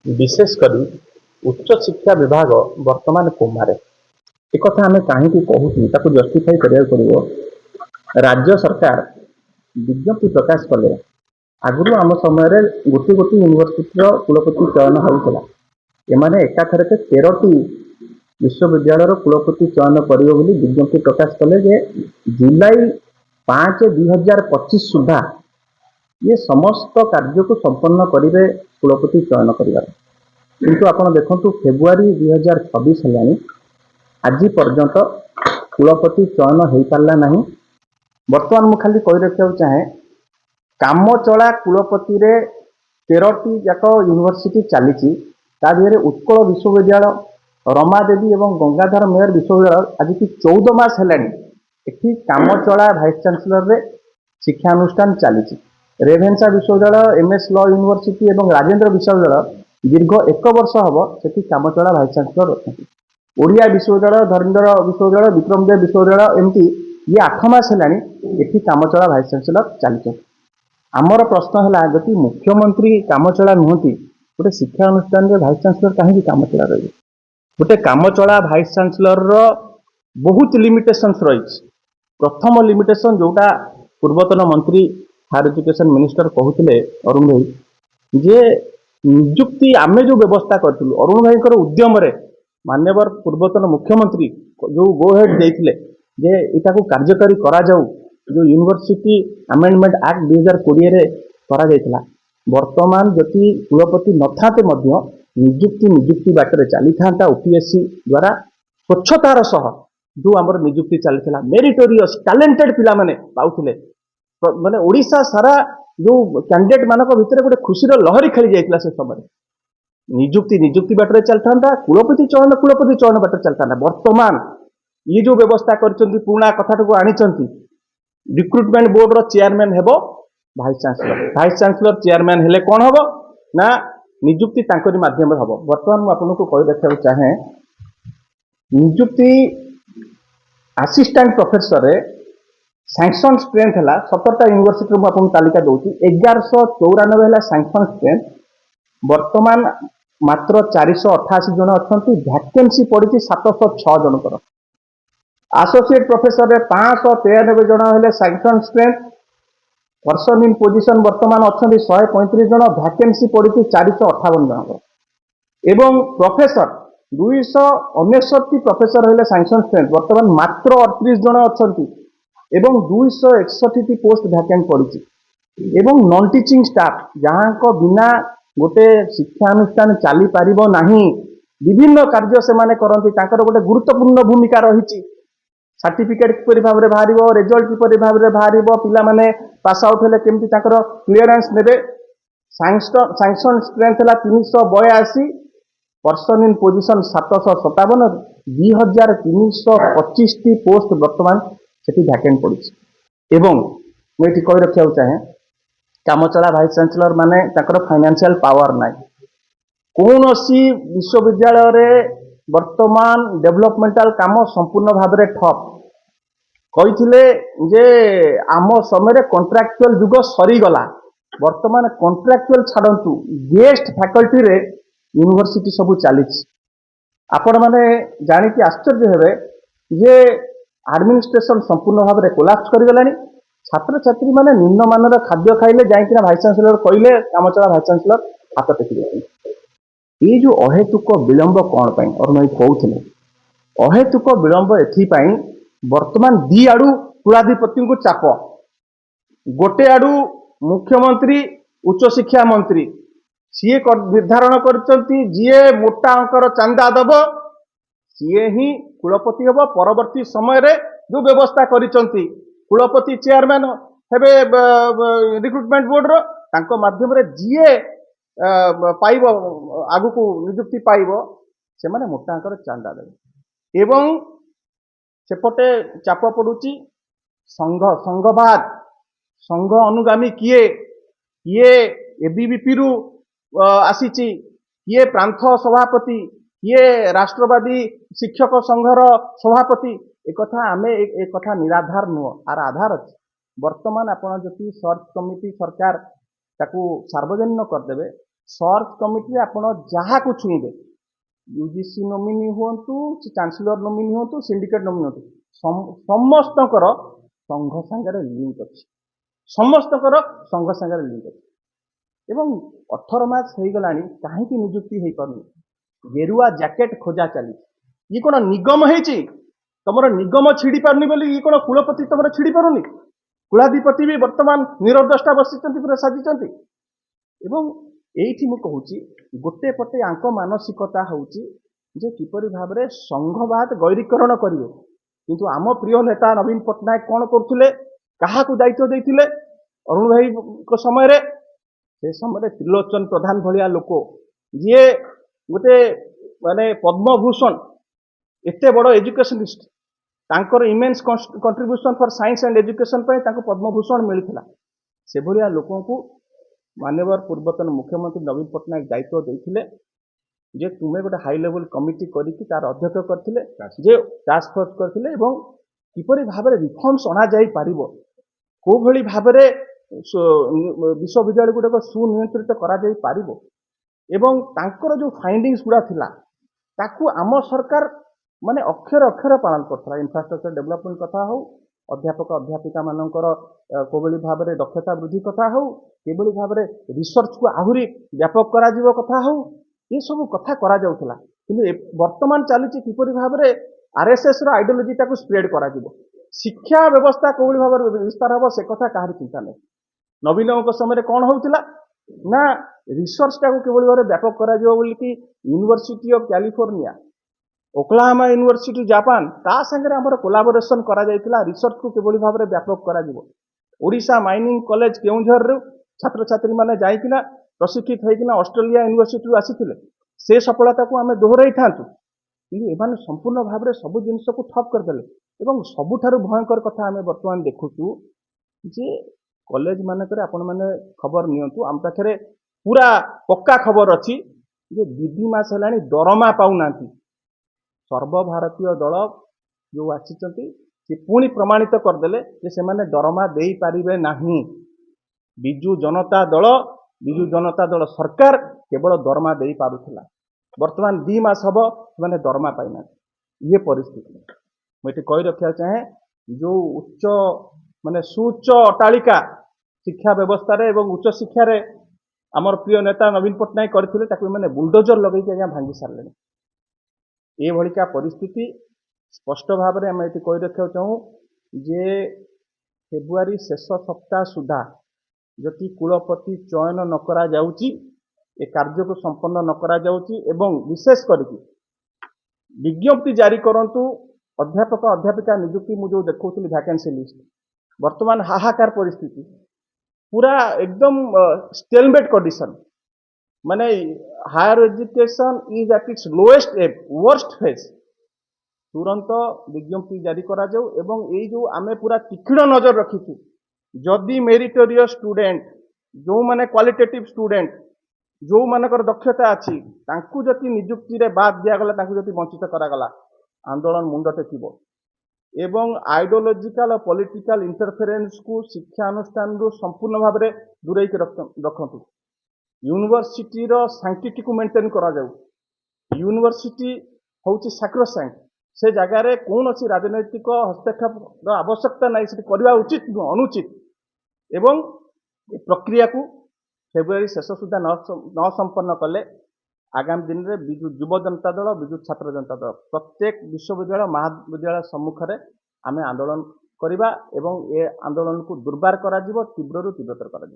विशेषकर उच्च शिक्षा विभाग वर्तमान कोमारे एक आम कहीं कहूँ जस्टिफाई करा पड़ो। राज्य सरकार विज्ञप्ति प्रकाश कले आगुरी आम समय गोटे गोटे यूनिवर्सिटी कुलपति चयन होता एमाने एकाथर के 13टी विश्वविद्यालय कुलपति चयन करेंगे बोली विज्ञप्ति प्रकाश कले जे जुलाई 5/2025 सुधा ये समस्त कार्य को संपन्न करेंगे कुलपति चयन कर। किंतु आपण देखु फेब्रुआरी 2026 है आज पर्यंत कुलपति चयन हो पारा ना। बर्तमान मुझे खाली कही रखा चाहे कामचला कुलपति रे 13टी जाक यूनिवर्सिटी चली देहरे उत्कल विश्वविद्यालय रमादेवी और गंगाधर मेयर विश्वविद्यालय आज की 14 मास है कामचला भाइस चांसलर रे शिक्षानुष्ठान चली। रेभेन्सा विश्वविद्यालय एमएस लॉ यूनिवर्सिटी और राजेंद्र विश्वविद्यालय दीर्घ 1 वर्ष हम से कामचला भाइस चांसलर अच्छा। ओडिया विश्वविद्यालय धरीधर विश्वविद्यालय विक्रमदेव विश्वविद्यालय एमती ये 8 मास है कामचला भाइस चांसलर चली। आमर प्रश्न है जदि मुख्यमंत्री कामचला नुहति गोटे शिक्षा अनुष्ठान भाइस चांसलर कहीं कामचला रही। गोटे कामचला भाइस चांसलर बहुत लिमिटेशंस रही। प्रथम लिमिटेशन जोटा पूर्वतन मंत्री हायर एजुकेशन मिनिस्टर कहते अरुण भाई जे नियुक्ति आमे जो व्यवस्था करूँ अरुण भाई उद्यम मान्यवर पूर्वतन मुख्यमंत्री जो गो हेड देते जे इटा को कार्यकारी करा जाऊ जो यूनिवर्सिटी अमेंडमेंट एक्ट 2020 करा जायतिला। वर्तमान जति कुलपति नथाते मध्य नियुक्ति बाटर चली था ओपीएससी द्वारा स्वच्छतार सह जो आमर नियुक्ति चली मेरिटोरियस टैलेंटेड पिला माने पाउथिले माने ओडिशा सारा जो कैंडिडेट मानक भितर गोटे खुशीर लहरी खेली जाइतिला से समय नियुक्ति बाटर चलता कुलपति चयन बाटर चलता। वर्तमान ये जो व्यवस्था करछंती पुराना कथा को आनी रिक्रुटमेंट बोर्ड रो चेयरमैन हेबो भाइस चांसलर चेयरमैन हेले कौन हेबो ना नियुक्ति तांकरी माध्यम हेबो। वर्तमान मु आपनको कहि रखा चाहे नियुक्ति assistant professor Ray sanction strength है 17टा यूनिवर्सिटी में आपको तालिका दूसरी 1194 है सैंक्शन स्ट्रेंथ। वर्तमान मात्र 488 जन अच्छा वैकेंसी पड़ी 706 जनकर। एसोसिएट प्रोफेसर रे 593 जन है sanction strength. Person in position वर्तमान अच्छा 135 जन वैकेंसी पड़ी 458 जन एवं प्रोफेसर 269 प्रोफेसर है सैंक्शन स्ट्रेंथ वर्तमान मात्र 38 जन अच्छा एवं 261 पोस्ट वैकेंट पड़ी एवं नॉन टीचिंग स्टाफ जहाँ को बिना गोटे शिक्षानुष्ठान चली पार नहीं विभिन्न कार्य से माने करती गोटे गुरुत्वपूर्ण भूमिका रही। सर्टिफिकेट किपरि भाव में बाहर रिजल्ट किपरि भाव में बाहर पिला माने पास आउट हेले केमती क्लीयरेंस नेबे। सैंक्शन स्ट्रेंथ है 382 पर्सन इन पोजिशन 757 2325 पोस्ट वर्तमान से वैकेंट पड़ी। एवं मुझे कही रखा चाहे कामचला भाइस चांसलर माने फाइनेंशियल पावर ना कौन सी विश्वविद्यालय रे वर्तमान डेवलपमेंटाल काम संपूर्ण भाव में ठप कही जे आम समय कॉन्ट्रैक्चुअल जुग सरीगला। वर्तमान कॉन्ट्रैक्चुअल छाड़ू गेस्ट फैकल्टी रे यूनिवर्सिटी सब चली आपण मैंने जानिकी आश्चर्य हे जे एडमिनिस्ट्रेशन संपूर्ण भाव में कोलाप्स करगलानी। छात्र छात्री मैंने निम्नमान खाद्य खाइले जाइकिना भाइस चांसलर कहले कामचला भाइस चांसलर हाथ टेकी ये जो अहेतुक विलंब कौन पाई और मैं कहूँ अहेतुक विलंब एथिपाई वर्तमान दी आड़ू कुलाधिपति को चाप गोटे आड़ू मुख्यमंत्री उच्च शिक्षा मंत्री सी निर्धारण करछंती जीए मोटा अंकर चांदा दब सी ही कुलपति हम परवर्ती समय रे जो व्यवस्था करिसंती कुलपति चेयरमैन हेबे रिक्रुटमेंट बोर्ड रो माध्यम रे जीए पाइब आगु को नियुक्ति पाइब से माने मोटा अंकर चांदा देवे एवं सेपटे चाप पड़ुची संघवाद संघ अनुगामी किए किए एबीवीपी रु आसीची किए प्रांत सभापति किए राष्ट्रवादी शिक्षक संघर सभापति एक आमे एक कथा निराधार नुह आर आधार अच्छी। वर्तमान आपण जति सर्च कमिटी सरकार ताकू सार्वजनिक करदेवे सर्च कमिटी आपण जहां छुईबे यूजीसी नोमिनी हुंतु चांसलर नोमिनी हुंतु सिंडिकेट नोमिनी हुंतु समस्तकर संघ सांगे लिंक अच्छी समस्तकर संघ सांगे लिंक अच्छी एवं 18 मास हो गला कहीं निजुक्ति हो पार्नि गेरुआ जैकेट खोजा चली ये कौन निगम है तुम निगम छिड़ी पारनी बोली ये कौन कुलपति तुम छिड़ी पारुनी कुलाधिपति भी वर्तमान निरदष्टा बसी पूरा साजिंट एवं एठी मु कहूची गोटे पटे आंक मानसिकता होची जे किपरि भाबरे संघवाद गैरीकरण करिवे किंतु आम प्रिय नेता नवीन पट्टनायक कौन करथुले काहाकू दायित्व देइथिले अरुण भाई को समय से समय त्रिलोचन प्रधान भलिया लोक जी गोटे माने पद्मभूषण एते बड़ एजुकेशनिस्ट तांकर immense contribution for science and education पे तांको पद्मभूषण मिलथिला से भलिया लोकों को माननीय पूर्वतन मुख्यमंत्री नवीन पट्टनायक दायित्व देते जे तुम्हें गोटे हाई लेवल कमिटी करके तार अध्यक्ष करथिले जे टास्क फोर्स करथिले एवं किपरि भाबरे रिफॉर्म्स अना जाई पारिबो को भली भाबरे विश्वविद्यालय गुडक सुनियंत्रित करा जाई पारिबो एवं तांकर जो फाइंडिंग्स गुडा थिला ताकू आम सरकार माने अक्षर अक्षर पालन करथला इंफ्रास्ट्रक्चर डेवलपमेंट कथा हो अध्यापक अध्यापिका मानकर कोभली भाव में दक्षता वृद्धि कथा हो केभली भाव में रिसर्च को आहुरी व्यापक करा जीवो कथा हो ये सब कथा करा जाउथला किंतु वर्तमान चलुची किपरि भाव में आरएसएस रो आइडियोलॉजी टाको स्प्रेड करा जीवो शिक्षा व्यवस्था कोभली भाव में विस्तार हो से कथा काहर चिंता नहीं नवीन समय कौन होउथला ना रिसर्च टाको केभली भाव में व्यापक करा जीवो बोली कि university of California Oklahoma university Japan ता संगे आमर कोलाबोरेशन करा जायतिला रिसर्च को केभली भाव में व्यापक करा जीवो ओडिशा माइनिंग कॉलेज केउंझर रो छात्र छात्री माने जाइकिना प्रशिक्षित होइकिना ऑस्ट्रेलिया यूनिवर्सिटी आसीथिले से सफलता को आमे दोहराई थांतु कि एमाने संपूर्ण भाव में सब जिनिस को ठप करदेले एवं सबुठारु भयंकर कथा आमे वर्तमान देखुचु जे कॉलेज मानकर आपण माने खबर नियंतु आम पाखरे पूरा पक्का खबर अछि जे दीदी मास हेलानी दरमा पाउनांती सर्वभारतीय दल जो आसी पुणी प्रमाणित करदे से माने दरमा दे पारिबे नाही बिजु जनता दल सरकार केवल दरमा दे पारुथिला वर्तमान 2 मास हबो माने दरमा पाइना ये परिस्थिति मुझे कही रखा चाहे जो उच्च माने सुउच्च अट्टालिका शिक्षा व्यवस्था रे एवं उच्च शिक्षा रे आमर प्रिय नेता नवीन पट्टनायक करथिले ताकू माने बुलडोजर लगै के भांगी सारले ये भलिका परिस्थिति स्पष्ट भाव में आम ये कही रखा चाहूँ जे फेब्रुआरी शेष सप्ताह सुधा जदि कुलपति चयन न करा जाउची ए कार्य को संपन्न न करा जाउची एवं विशेष करके विज्ञप्ति जारी करंतु अध्यापक अध्यापिका नियुक्ति मु जो देखौथि वैकेंसी लिस्ट वर्तमान हाहाकार परिस्थिति पूरा एकदम स्टेलमेट कंडीशन माने higher education is at its lowest worst phase तुरंत विज्ञप्ति जारी करा जाऊ एवं ये जो आमे पूरा तीक्ष्ण नजर रखीचु जदि मेरिटोरियस स्टूडेंट जो माने क्वालिटेटिव स्टूडेंट जो मानकर दक्षता अच्छी तांकु जति नियुक्ति रे बाद दिया गला तांकु जति वंचित करा गला आंदोलन मुंड टेकिबो एवं आइडियोलॉजिकल और पॉलिटिकल इंटरफेरेंस को शिक्षा अनुष्ठान रो संपूर्ण भाव में दूरे रखंतु यूनिवर्सिटी रो सैंक्टिटी को मेंटेन करा जाऊ यूनिवर्सिटी होची सैक्रोसैंक्ट से जगार कौन सी राजनैतिक हस्तक्षेप आवश्यकता नहीं से करवा उचित अनुचित एवं प्रक्रिया को फेब्रुआरी शेष सुधा न संपन्न कले आगामी दिन में विजु युव जनता दल विजु छात्र जनता दल प्रत्येक विश्वविद्यालय महाविद्यालय सम्मुख में आम आंदोलन करवा एवं ए आंदोलन को दुर्बार करा तीव्र रु तीव्रतर करा।